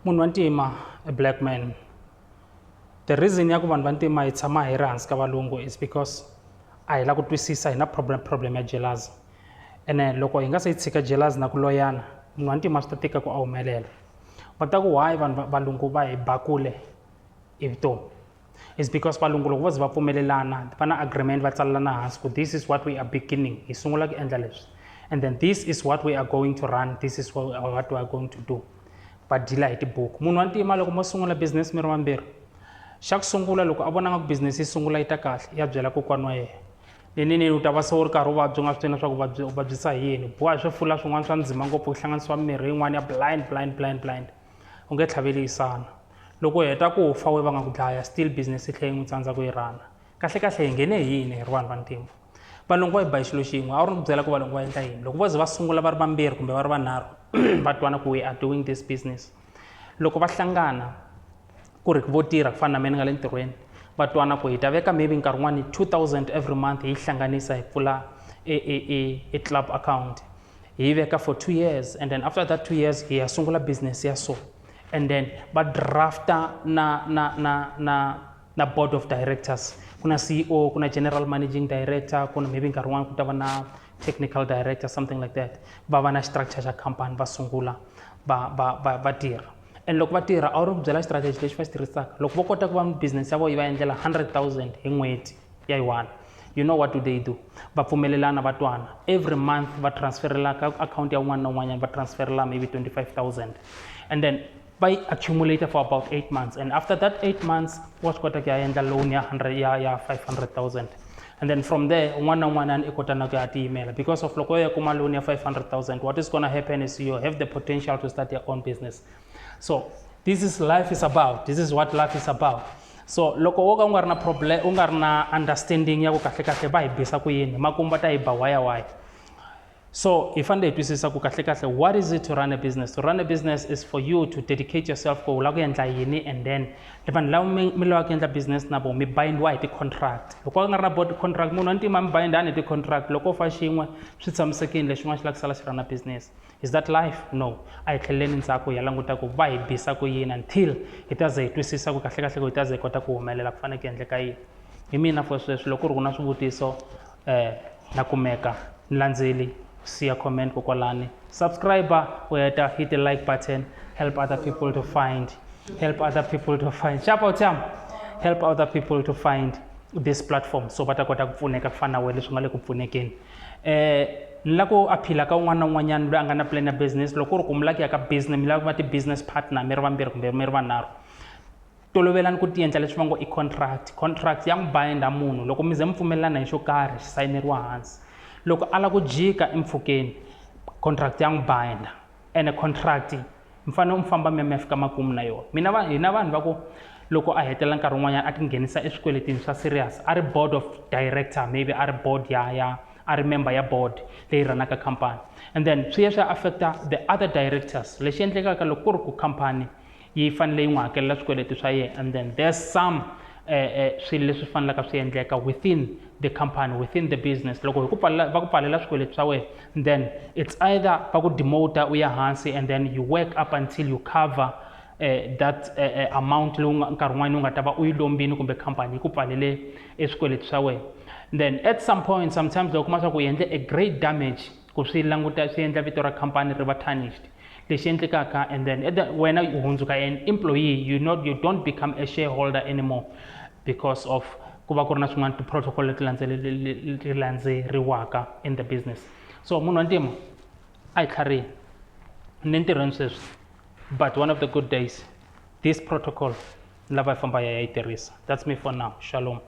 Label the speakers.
Speaker 1: munhu wa ntima, a black man. The reason ya ku vanhu va ntima hi tshama hi ri hansi ka valungu is because a hi la ku twisisa hi na problem ya jealousy. Ene loko hi nga se tshika jealousy na ku loyana, munhu wa ntima swi ta tika ku a humelela. Va ta ku why vanhu valungu va hi bakule hi vutomi. It's because valungu loko vo ze va pfumelelana va na agreement va tsalelana hansi ku this is what we are beginning, hi sungula ku endla leswi, and then this is what we are going to run, this is what we are going to do. Va deala hi tibuku. Munhu wa ntima loko mo sungula business mi ri vambirhi, xa ku sungula loko a vonanga ku business yi sungula yi ta kahle ya byela kokwana wa yena lenini u ta va se u ri karhi u vabya u nga swi tiva leswaku u vabyisa hi yini, boha swifula swin'wana swa ndzima ngopfu ku hlanganisiwa mirhi yin'wana ya blind u nge tlhavelisana. Loko u heta ku fa we va nga ku dlaya still business yi tlhe yi n'wi tsandza ku yi rana. Kahle hi nghene hi yini hi ri vanhu va ntima. Valungu va hi ba hi xilo xin'we a wu ri ku byela ku valungu va endla yini loko vo ze va sungula va ri vambirhi kumbe va ri vanharhu va twana ku we are doing this business. Loko va hlangana ku ri vo tirha ku fana na mina nga le ntirhweni va twana ku hi ta veka maybe nkarhi wun'wani 2000 every month hi hlanganisa hi pfula a club account hi veka for 2 years, and then after that 2 years hi ya sungula business ya so, and then va drafta na board of directors, kuna CEO, kuna general managing director, kuna maybe nkarhi wun'wani ku ta va na technical director, something like that. Va va na structure xa company va sungula va tirha. And loko va tirha a wu ri ku byela strategy lexi va xi tirhisaka loko vo kota ku va business ya vona yi va endlela 100,000 hi n'hweti ya yi-1, you know what do they do? Va pfumelelana va twana every month va transferela ka account ya un'wana na un'wanyana va transferela maybe 25,000, and then va yi accumulate for about 8 months, and after that 8 months wa swi kota ku ya endla loan ya 500,000, and then from there un'wana na un'wanyana i kota na ku ya tiyimela because of loko ya kuma loan ya 500,000 what is going to happen is you have the potential to start your own business. So this is life is about, this is what life is about. So loko wo ka u nga ri na problem, u nga ri na understanding ya ku kahle va hi bisa ku yini makumu va ta hi ba why. So hi fanele hi twisisa ku kahle what is it to run a business? To run a business is for you to dedicate yourself ku u lava ku endla yini, and then vanhu lava mi lavaka ku endla business na vona mi bindiwa hi ti-contract. Loko va nga ri na board contract munhu wa ntima mi bindani hi ti-contract, loko u fa xin'we swi tshamisekile lexin'wana xi lava ku sala xi run business. Is that life? No. A hi tlheleni ndzhaku hi ya languta ku va hi bisa ku yini until hi ta ze hi twisisa ku kahle ku hi ta ze hi kota ku humelela ku fanele ku endleka yini. Hi mina for sweswo loko ku ri ku na swivutiso na kumeka landzeli siya comment kokwalani, subscriber u heta hit the like button, help other people to find help other people to find this platform so va ta kota ku pfuneka ku fana na wena leswi nga le ku pfunekeni. Ni la ku aphila ka un'wana na un'wanyana loyi a nga na plan ya business loko ku ri ku mi lava ku ya ka business mi lava ku va ti-business partner mi ri vambirhi kumbe mi ri vanharhu, tolovelani ku ti endla leswi va ngo i contract ya n'wi binda munhu loko mi ze mi pfumelelana hi xo karhi xi sayineriwa hansi. Loko a lava ku jika empfhukeni contract ya n'wi binda, ene contract mi fanele mi famba mi ya fika makumu na yona. Hina vanhu va ku loko a hetelela nkarhi wun'wanyana a ti nghenisa eswikweletini swa serious a ri board of director, maybe a ri board a ri member ya board leyi ranaka khampani, and then swi ya swi affecta the other directors. Lexi endlekaka loko ku ri ku khampani yi fanele yi n'wi hakelela swikweleti swa yena, and then there's some swilo leswi fanelaka swi endleka within the company, within the business. Loko va ku pfalela swikweleti swa wena, then it's either va ku demote u ya hansi and then you work up until you cover that amount leyi nkarhi wun'wana u nga ta va u yi lombini kumbe khampani yi ku pfalele eswikweleti swa wena. Then at some point sometimes loko kuma swa ku endle a great damage ku swi endla vito ra khampani ri va tarnished lexi endlekaka, and then wena u hundzuka an employee, you don't become a shareholder anymore because of ku va ku ri na swin'wana ti-protocol leti landzeriwaka in the business. So munhu wa ntima a hi tlhariheni ni ntirhweni sweswi, but one of the good days this protocol lava hi famba hi ya yi tirhisa. That's me for now. Shalom.